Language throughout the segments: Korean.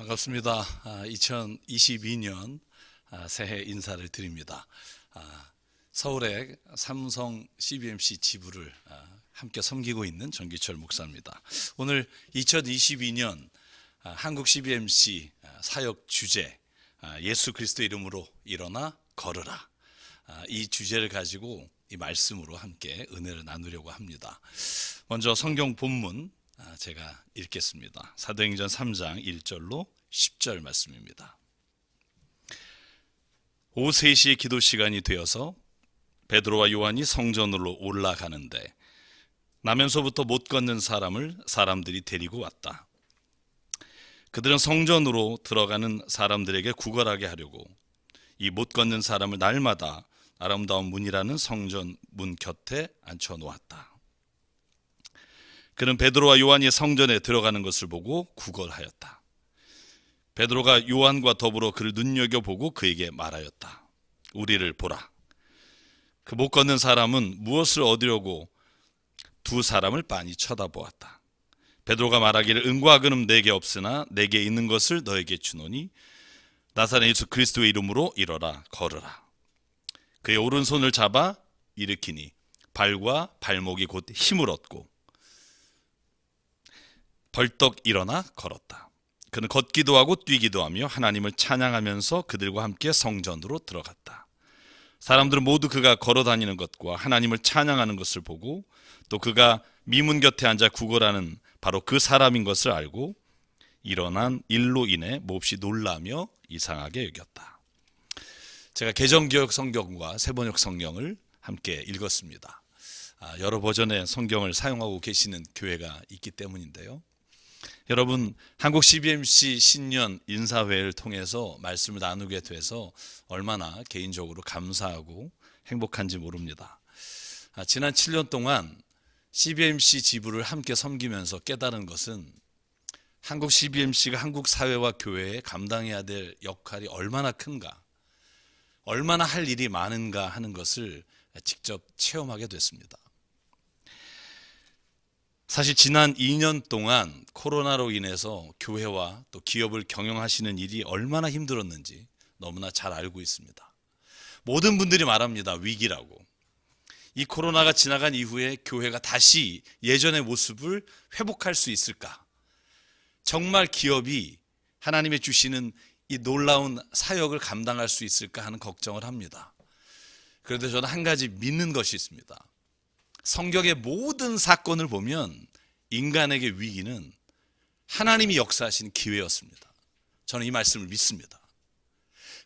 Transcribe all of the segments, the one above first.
반갑습니다. 2022년 새해 인사를 드립니다. 서울의 삼성 CBMC 지부를 함께 섬기고 있는 정기철 목사입니다. 오늘 2022년 한국 CBMC 사역 주제 예수 그리스도 이름으로 일어나 걸으라, 이 주제를 가지고 이 말씀으로 함께 은혜를 나누려고 합니다. 먼저 성경 본문 제가 읽겠습니다. 사도행전 3장 1절로 10절 말씀입니다. 오후 3시에 기도 시간이 되어서 베드로와 요한이 성전으로 올라가는데 나면서부터 못 걷는 사람을 사람들이 데리고 왔다. 그들은 성전으로 들어가는 사람들에게 구걸하게 하려고 이 못 걷는 사람을 날마다 아름다운 문이라는 성전 문 곁에 앉혀 놓았다. 그는 베드로와 요한이 성전에 들어가는 것을 보고 구걸하였다. 베드로가 요한과 더불어 그를 눈여겨보고 그에게 말하였다. 우리를 보라. 그 못 걷는 사람은 무엇을 얻으려고 두 사람을 빤히 쳐다보았다. 베드로가 말하기를 은과 금은 내게 없으나 내게 있는 것을 너에게 주노니 나사렛 예수 그리스도의 이름으로 일어라 걸으라. 그의 오른손을 잡아 일으키니 발과 발목이 곧 힘을 얻고 벌떡 일어나 걸었다. 그는 걷기도 하고 뛰기도 하며 하나님을 찬양하면서 그들과 함께 성전으로 들어갔다. 사람들은 모두 그가 걸어다니는 것과 하나님을 찬양하는 것을 보고 또 그가 미문 곁에 앉아 구걸하는 바로 그 사람인 것을 알고 일어난 일로 인해 몹시 놀라며 이상하게 여겼다. 제가 개정기억 성경과 세번역 성경을 함께 읽었습니다. 여러 버전의 성경을 사용하고 계시는 교회가 있기 때문인데요. 여러분, 한국 CBMC 신년 인사회를 통해서 말씀을 나누게 돼서 얼마나 개인적으로 감사하고 행복한지 모릅니다. 지난 7년 동안 CBMC 지부를 함께 섬기면서 깨달은 것은 한국 CBMC가 한국 사회와 교회에 감당해야 될 역할이 얼마나 큰가, 얼마나 할 일이 많은가 하는 것을 직접 체험하게 됐습니다. 사실 지난 2년 동안 코로나로 인해서 교회와 또 기업을 경영하시는 일이 얼마나 힘들었는지 너무나 잘 알고 있습니다. 모든 분들이 말합니다. 위기라고. 이 코로나가 지나간 이후에 교회가 다시 예전의 모습을 회복할 수 있을까? 정말 기업이 하나님의 주시는 이 놀라운 사역을 감당할 수 있을까 하는 걱정을 합니다. 그런데 저는 한 가지 믿는 것이 있습니다. 성경의 모든 사건을 보면 인간에게 위기는 하나님이 역사하신 기회였습니다. 저는 이 말씀을 믿습니다.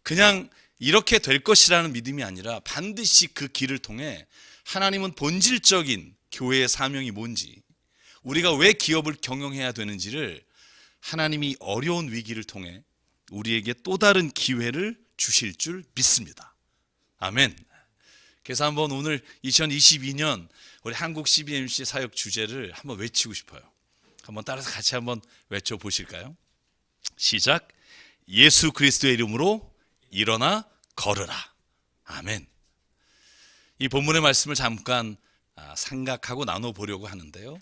그냥 이렇게 될 것이라는 믿음이 아니라 반드시 그 길을 통해 하나님은 본질적인 교회의 사명이 뭔지, 우리가 왜 기업을 경영해야 되는지를 하나님이 어려운 위기를 통해 우리에게 또 다른 기회를 주실 줄 믿습니다. 아멘. 그래서 한번 오늘 2022년 우리 한국 CBMC 사역 주제를 한번 외치고 싶어요. 한번 따라서 같이 한번 외쳐보실까요? 시작. 예수 그리스도의 이름으로 일어나 걸으라. 아멘. 이 본문의 말씀을 잠깐 생각하고 나눠보려고 하는데요.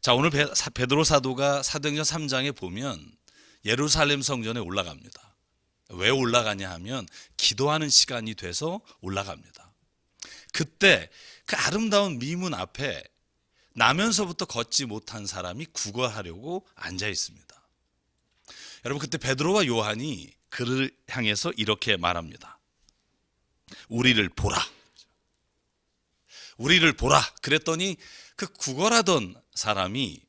자, 오늘 베드로 사도가 사도행전 3장에 보면 예루살렘 성전에 올라갑니다. 왜 올라가냐 하면 기도하는 시간이 돼서 올라갑니다. 그때 그 아름다운 미문 앞에 나면서부터 걷지 못한 사람이 구걸하려고 앉아 있습니다. 여러분, 그때 베드로와 요한이 그를 향해서 이렇게 말합니다. 우리를 보라. 우리를 보라. 그랬더니 그 구걸하던 사람이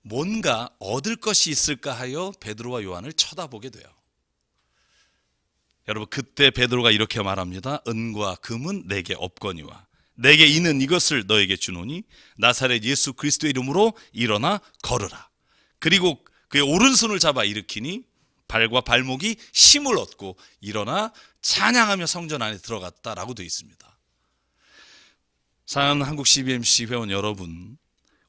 뭔가 얻을 것이 있을까 하여 베드로와 요한을 쳐다보게 돼요. 여러분, 그때 베드로가 이렇게 말합니다. 은과 금은 내게 없거니와 내게 있는 이것을 너에게 주노니 나사렛 예수 그리스도의 이름으로 일어나 걸으라. 그리고 그의 오른손을 잡아 일으키니 발과 발목이 힘을 얻고 일어나 찬양하며 성전 안에 들어갔다라고 되어 있습니다. 사랑하는 한국 CBMC 회원 여러분,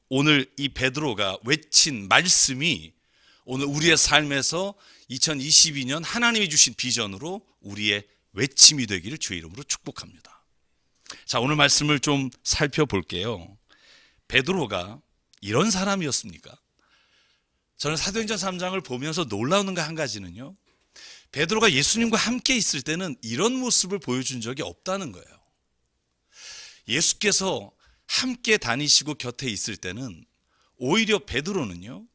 오늘 이 베드로가 외친 말씀이 오늘 우리의 삶에서 2022년 하나님이 주신 비전으로 우리의 외침이 되기를 주의 이름으로 축복합니다. 자, 오늘 말씀을 좀 살펴볼게요. 베드로가 이런 사람이었습니까? 저는 사도행전 3장을 보면서 놀라운 거 한 가지는요, 베드로가 예수님과 함께 있을 때는 이런 모습을 보여준 적이 없다는 거예요. 예수께서 함께 다니시고 곁에 있을 때는 오히려 베드로는요,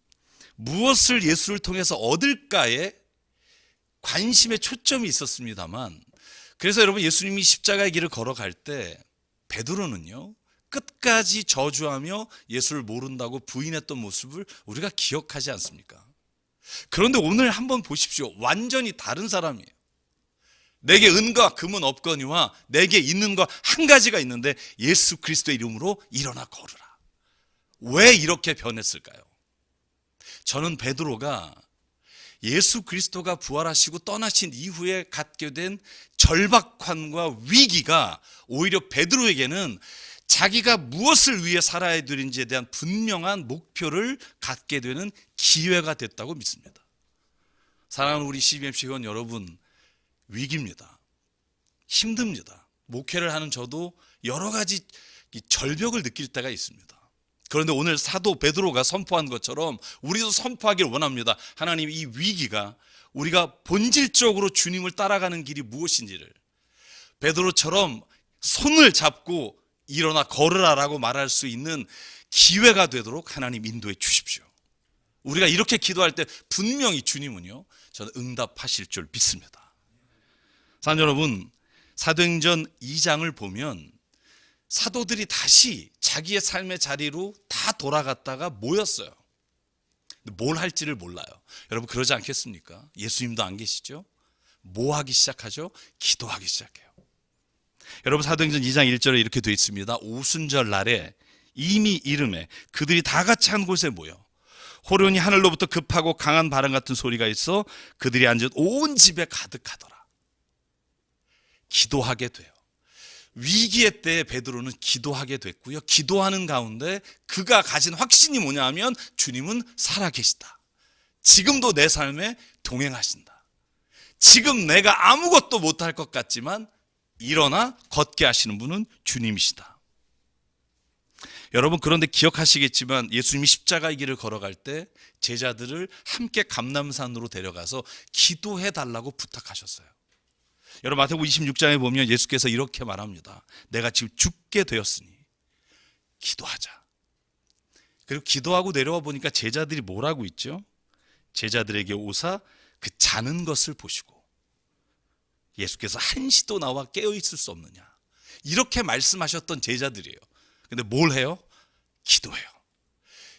무엇을 예수를 통해서 얻을까에 관심의 초점이 있었습니다만, 그래서 여러분, 예수님이 십자가의 길을 걸어갈 때 베드로는요, 끝까지 저주하며 예수를 모른다고 부인했던 모습을 우리가 기억하지 않습니까? 그런데 오늘 한번 보십시오. 완전히 다른 사람이에요. 내게 은과 금은 없거니와 내게 있는 거 한 가지가 있는데 예수 그리스도의 이름으로 일어나 걸으라. 왜 이렇게 변했을까요? 저는 베드로가 예수 그리스도가 부활하시고 떠나신 이후에 갖게 된 절박함과 위기가 오히려 베드로에게는 자기가 무엇을 위해 살아야 되는지에 대한 분명한 목표를 갖게 되는 기회가 됐다고 믿습니다. 사랑하는 우리 CBMC 회원 여러분, 위기입니다. 힘듭니다. 목회를 하는 저도 여러 가지 절벽을 느낄 때가 있습니다. 그런데 오늘 사도 베드로가 선포한 것처럼 우리도 선포하기를 원합니다. 하나님, 이 위기가 우리가 본질적으로 주님을 따라가는 길이 무엇인지를 베드로처럼 손을 잡고 일어나 걸으라라고 말할 수 있는 기회가 되도록 하나님 인도해 주십시오. 우리가 이렇게 기도할 때 분명히 주님은요, 저는 응답하실 줄 믿습니다. 사랑하는 여러분, 사도행전 2장을 보면 사도들이 다시 자기의 삶의 자리로 다 돌아갔다가 모였어요. 뭘 할지를 몰라요. 여러분, 그러지 않겠습니까? 예수님도 안 계시죠? 뭐 하기 시작하죠? 기도하기 시작해요. 여러분, 사도행전 2장 1절에 이렇게 되어 있습니다. 오순절 날에 이미 이름에 그들이 다 같이 한 곳에 모여 호련히 하늘로부터 급하고 강한 바람 같은 소리가 있어 그들이 앉은 온 집에 가득하더라. 기도하게 돼요. 위기의 때에 베드로는 기도하게 됐고요. 기도하는 가운데 그가 가진 확신이 뭐냐 하면 주님은 살아계시다. 지금도 내 삶에 동행하신다. 지금 내가 아무것도 못할 것 같지만 일어나 걷게 하시는 분은 주님이시다. 여러분, 그런데 기억하시겠지만 예수님이 십자가의 길을 걸어갈 때 제자들을 함께 감람산으로 데려가서 기도해 달라고 부탁하셨어요. 여러분, 마태복음 26장에 보면 예수께서 이렇게 말합니다. 내가 지금 죽게 되었으니 기도하자. 그리고 기도하고 내려와 보니까 제자들이 뭐라고 있죠? 제자들에게 오사 그 자는 것을 보시고 예수께서 한시도 나와 깨어 있을 수 없느냐, 이렇게 말씀하셨던 제자들이에요. 근데 뭘 해요? 기도해요.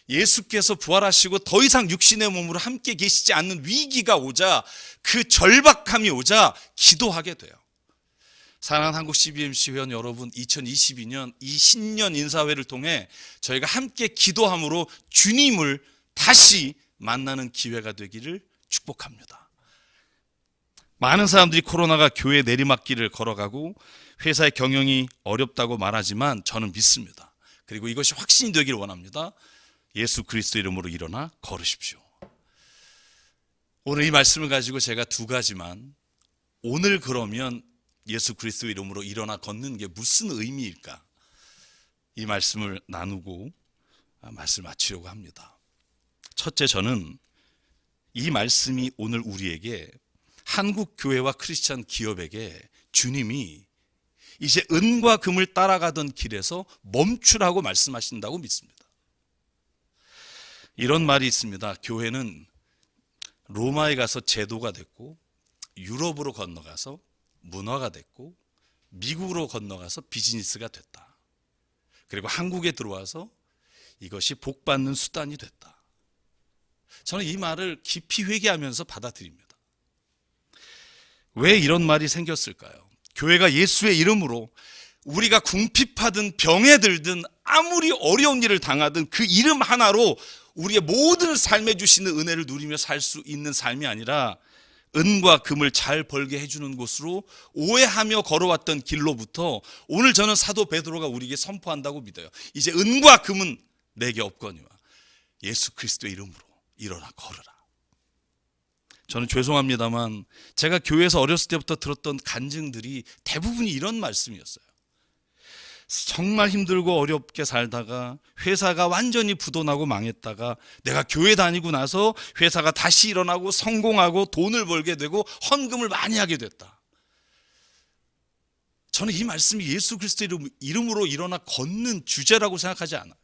예수께서 부활하시고 더 이상 육신의 몸으로 함께 계시지 않는 위기가 오자, 그 절박함이 오자 기도하게 돼요. 사랑하는 한국 CBMC 회원 여러분, 2022년 이 신년 인사회를 통해 저희가 함께 기도함으로 주님을 다시 만나는 기회가 되기를 축복합니다. 많은 사람들이 코로나가 교회 내리막길을 걸어가고 회사의 경영이 어렵다고 말하지만 저는 믿습니다. 그리고 이것이 확신이 되기를 원합니다. 예수 그리스도 이름으로 일어나 걸으십시오. 오늘 이 말씀을 가지고 제가 두 가지만, 오늘 그러면 예수 그리스도 이름으로 일어나 걷는 게 무슨 의미일까, 이 말씀을 나누고 말씀을 마치려고 합니다. 첫째, 저는 이 말씀이 오늘 우리에게, 한국 교회와 크리스찬 기업에게 주님이 이제 은과 금을 따라가던 길에서 멈추라고 말씀하신다고 믿습니다. 이런 말이 있습니다. 교회는 로마에 가서 제도가 됐고, 유럽으로 건너가서 문화가 됐고, 미국으로 건너가서 비즈니스가 됐다. 그리고 한국에 들어와서 이것이 복받는 수단이 됐다. 저는 이 말을 깊이 회개하면서 받아들입니다. 왜 이런 말이 생겼을까요? 교회가 예수의 이름으로 우리가 궁핍하든 병에 들든 아무리 어려운 일을 당하든 그 이름 하나로 우리의 모든 삶에 주시는 은혜를 누리며 살 수 있는 삶이 아니라 은과 금을 잘 벌게 해주는 곳으로 오해하며 걸어왔던 길로부터 오늘 저는 사도 베드로가 우리에게 선포한다고 믿어요. 이제 은과 금은 내게 없거니와 예수 그리스도의 이름으로 일어나 걸으라. 저는 죄송합니다만 제가 교회에서 어렸을 때부터 들었던 간증들이 대부분이 이런 말씀이었어요. 정말 힘들고 어렵게 살다가 회사가 완전히 부도나고 망했다가 내가 교회 다니고 나서 회사가 다시 일어나고 성공하고 돈을 벌게 되고 헌금을 많이 하게 됐다. 저는 이 말씀이 예수 그리스도의 이름으로 일어나 걷는 주제라고 생각하지 않아요.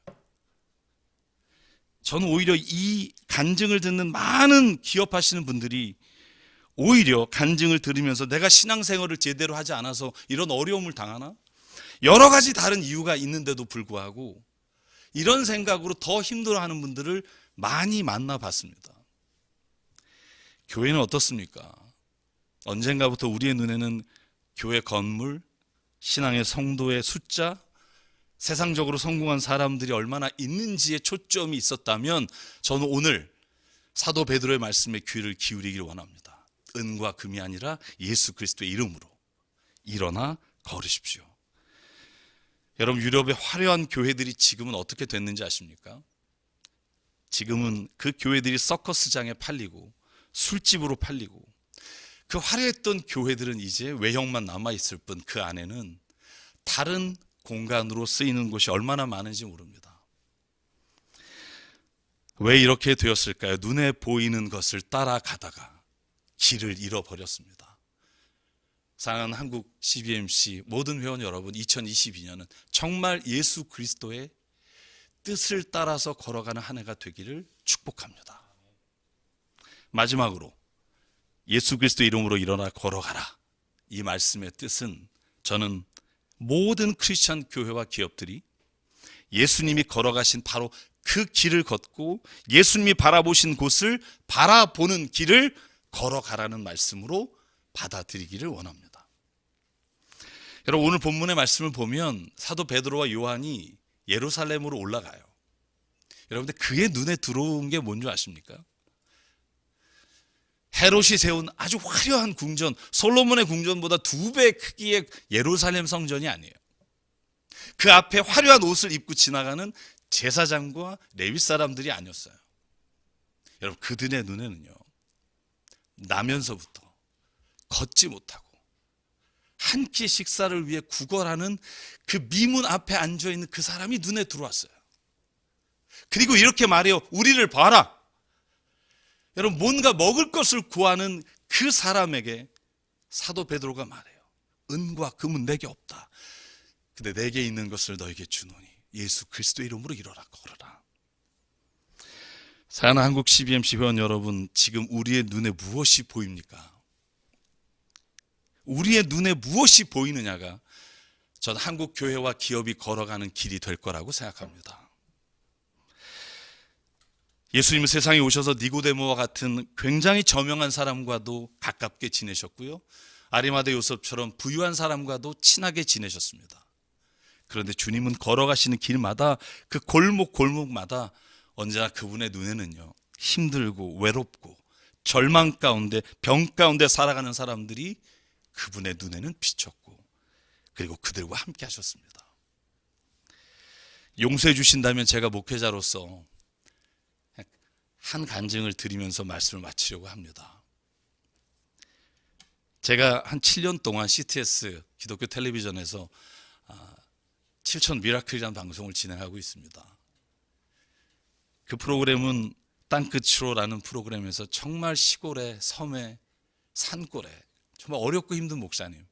저는 오히려 이 간증을 듣는 많은 기업하시는 분들이 오히려 간증을 들으면서 내가 신앙생활을 제대로 하지 않아서 이런 어려움을 당하나? 여러 가지 다른 이유가 있는데도 불구하고 이런 생각으로 더 힘들어하는 분들을 많이 만나봤습니다. 교회는 어떻습니까? 언젠가부터 우리의 눈에는 교회 건물, 신앙의 성도의 숫자, 세상적으로 성공한 사람들이 얼마나 있는지에 초점이 있었다면 저는 오늘 사도 베드로의 말씀에 귀를 기울이길 원합니다. 은과 금이 아니라 예수 그리스도의 이름으로 일어나 걸으십시오. 여러분, 유럽의 화려한 교회들이 지금은 어떻게 됐는지 아십니까? 지금은 그 교회들이 서커스장에 팔리고 술집으로 팔리고, 그 화려했던 교회들은 이제 외형만 남아있을 뿐 그 안에는 다른 공간으로 쓰이는 곳이 얼마나 많은지 모릅니다. 왜 이렇게 되었을까요? 눈에 보이는 것을 따라가다가 길을 잃어버렸습니다. 사랑하는 한국 CBMC 모든 회원 여러분, 2022년은 정말 예수 그리스도의 뜻을 따라서 걸어가는 한 해가 되기를 축복합니다. 마지막으로 예수 그리스도 이름으로 일어나 걸어가라, 이 말씀의 뜻은 저는 모든 크리스천 교회와 기업들이 예수님이 걸어가신 바로 그 길을 걷고 예수님이 바라보신 곳을 바라보는 길을 걸어가라는 말씀으로 받아들이기를 원합니다. 여러분, 오늘 본문의 말씀을 보면 사도 베드로와 요한이 예루살렘으로 올라가요. 여러분들, 그의 눈에 들어온 게 뭔지 아십니까? 헤롯이 세운 아주 화려한 궁전, 솔로몬의 궁전보다 2배 크기의 예루살렘 성전이 아니에요. 그 앞에 화려한 옷을 입고 지나가는 제사장과 레위 사람들이 아니었어요. 여러분, 그들의 눈에는요, 나면서부터 걷지 못하고 한 끼 식사를 위해 구걸하는 그 미문 앞에 앉아있는 그 사람이 눈에 들어왔어요. 그리고 이렇게 말해요. 우리를 봐라. 여러분, 뭔가 먹을 것을 구하는 그 사람에게 사도 베드로가 말해요. 은과 금은 내게 없다. 근데 내게 있는 것을 너에게 주노니 예수 그리스도의 이름으로 일어나 걸어라. 사랑하는 한국 CBMC 회원 여러분, 지금 우리의 눈에 무엇이 보입니까? 우리의 눈에 무엇이 보이느냐가 저는 한국 교회와 기업이 걸어가는 길이 될 거라고 생각합니다. 예수님은 세상에 오셔서 니고데모와 같은 굉장히 저명한 사람과도 가깝게 지내셨고요, 아리마대 요셉처럼 부유한 사람과도 친하게 지내셨습니다. 그런데 주님은 걸어가시는 길마다, 그 골목골목마다 언제나 그분의 눈에는요, 힘들고 외롭고 절망 가운데, 병 가운데 살아가는 사람들이 그분의 눈에는 비쳤고, 그리고 그들과 함께 하셨습니다. 용서해 주신다면 제가 목회자로서 한 간증을 드리면서 말씀을 마치려고 합니다. 제가 한 7년 동안 CTS 기독교 텔레비전에서 7천 미라클이라는 방송을 진행하고 있습니다. 그 프로그램은 땅끝으로라는 프로그램에서 정말 시골의 섬의 산골에 정말 어렵고 힘든 목사님,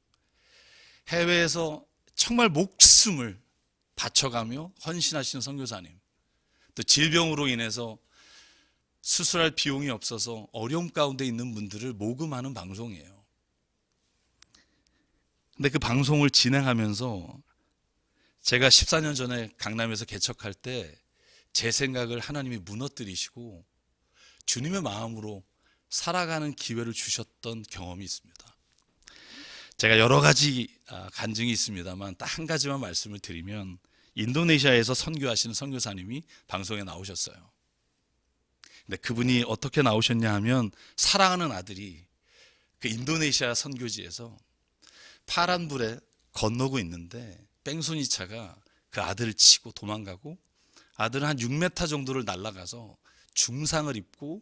해외에서 정말 목숨을 바쳐가며 헌신하시는 선교사님, 또 질병으로 인해서 수술할 비용이 없어서 어려움 가운데 있는 분들을 모금하는 방송이에요. 근데 그 방송을 진행하면서 제가 14년 전에 강남에서 개척할 때 제 생각을 하나님이 무너뜨리시고 주님의 마음으로 살아가는 기회를 주셨던 경험이 있습니다. 제가 여러 가지 간증이 있습니다만 딱 한 가지만 말씀을 드리면, 인도네시아에서 선교하시는 선교사님이 방송에 나오셨어요. 근데 그분이 어떻게 나오셨냐 하면, 사랑하는 아들이 그 인도네시아 선교지에서 파란불에 건너고 있는데 뺑소니차가 그 아들을 치고 도망가고, 아들은 한 6m 정도를 날아가서 중상을 입고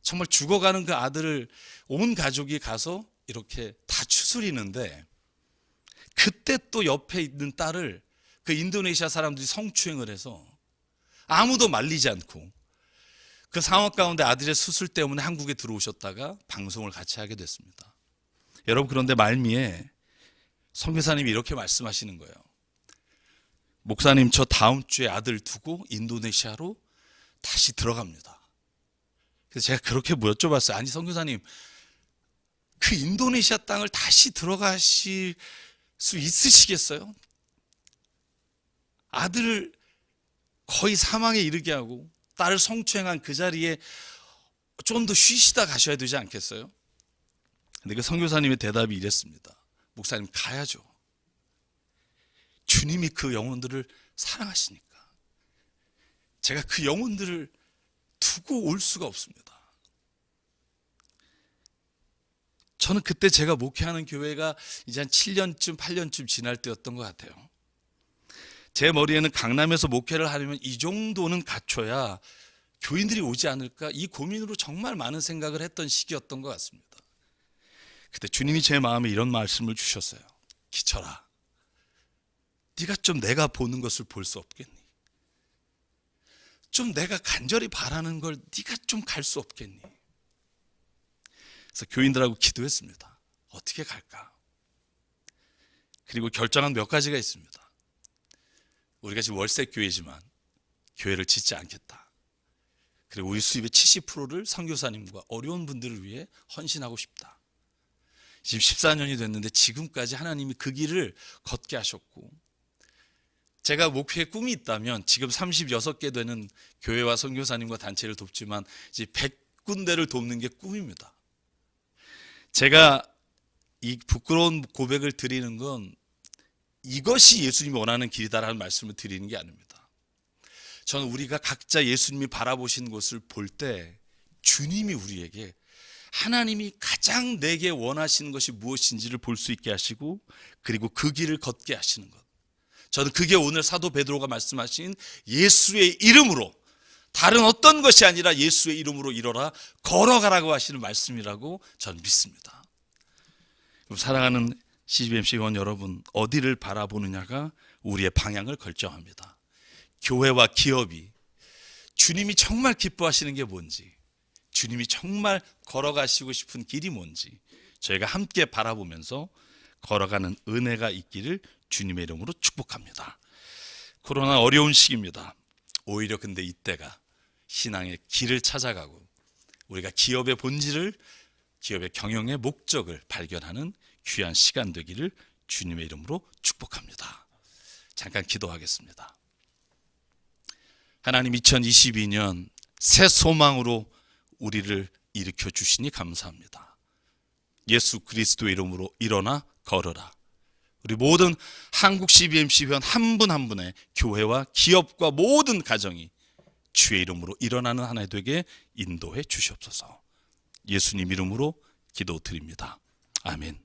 정말 죽어가는 그 아들을 온 가족이 가서 이렇게 다 추스리는데, 그때 또 옆에 있는 딸을 그 인도네시아 사람들이 성추행을 해서 아무도 말리지 않고 그 상황 가운데 아들의 수술 때문에 한국에 들어오셨다가 방송을 같이 하게 됐습니다. 여러분, 그런데 말미에 선교사님이 이렇게 말씀하시는 거예요. 목사님, 저 다음 주에 아들 두고 인도네시아로 다시 들어갑니다. 그래서 제가 그렇게 여쭤봤어요. 아니, 선교사님, 그 인도네시아 땅을 다시 들어가실 수 있으시겠어요? 아들을 거의 사망에 이르게 하고 딸을 성추행한 그 자리에 좀 더 쉬시다 가셔야 되지 않겠어요? 근데 그 선교사님의 대답이 이랬습니다. 목사님, 가야죠. 주님이 그 영혼들을 사랑하시니까 제가 그 영혼들을 두고 올 수가 없습니다. 저는 그때 제가 목회하는 교회가 이제 한 7년쯤 8년쯤 지날 때였던 것 같아요. 제 머리에는 강남에서 목회를 하려면 이 정도는 갖춰야 교인들이 오지 않을까, 이 고민으로 정말 많은 생각을 했던 시기였던 것 같습니다. 그때 주님이 제 마음에 이런 말씀을 주셨어요. 기철아, 네가 좀 내가 보는 것을 볼 수 없겠니? 좀 내가 간절히 바라는 걸 네가 좀 갈 수 없겠니? 그래서 교인들하고 기도했습니다. 어떻게 갈까? 그리고 결정한 몇 가지가 있습니다. 우리가 지금 월세 교회지만 교회를 짓지 않겠다. 그리고 우리 수입의 70%를 선교사님과 어려운 분들을 위해 헌신하고 싶다. 지금 14년이 됐는데 지금까지 하나님이 그 길을 걷게 하셨고, 제가 목회에 꿈이 있다면 지금 36개 되는 교회와 선교사님과 단체를 돕지만 이제 100군데를 돕는 게 꿈입니다. 제가 이 부끄러운 고백을 드리는 건 이것이 예수님이 원하는 길이다라는 말씀을 드리는 게 아닙니다. 저는 우리가 각자 예수님이 바라보신 곳을 볼 때 주님이 우리에게 하나님이 가장 내게 원하시는 것이 무엇인지를 볼 수 있게 하시고, 그리고 그 길을 걷게 하시는 것. 저는 그게 오늘 사도 베드로가 말씀하신 예수의 이름으로, 다른 어떤 것이 아니라 예수의 이름으로 일어나 걸어가라고 하시는 말씀이라고 저는 믿습니다. 사랑하는 CGBMC 회원 여러분, 어디를 바라보느냐가 우리의 방향을 결정합니다. 교회와 기업이 주님이 정말 기뻐하시는 게 뭔지, 주님이 정말 걸어가시고 싶은 길이 뭔지 저희가 함께 바라보면서 걸어가는 은혜가 있기를 주님의 이름으로 축복합니다. 코로나 어려운 시기입니다. 오히려 근데 이때가 신앙의 길을 찾아가고 우리가 기업의 본질을, 기업의 경영의 목적을 발견하는 귀한 시간 되기를 주님의 이름으로 축복합니다. 잠깐 기도하겠습니다. 하나님, 2022년 새 소망으로 우리를 일으켜 주시니 감사합니다. 예수 그리스도의 이름으로 일어나 걸어라. 우리 모든 한국 CBMC 회원 한 분 한 분의 교회와 기업과 모든 가정이 주의 이름으로 일어나는 한 해 되게 인도해 주시옵소서. 예수님 이름으로 기도드립니다. 아멘.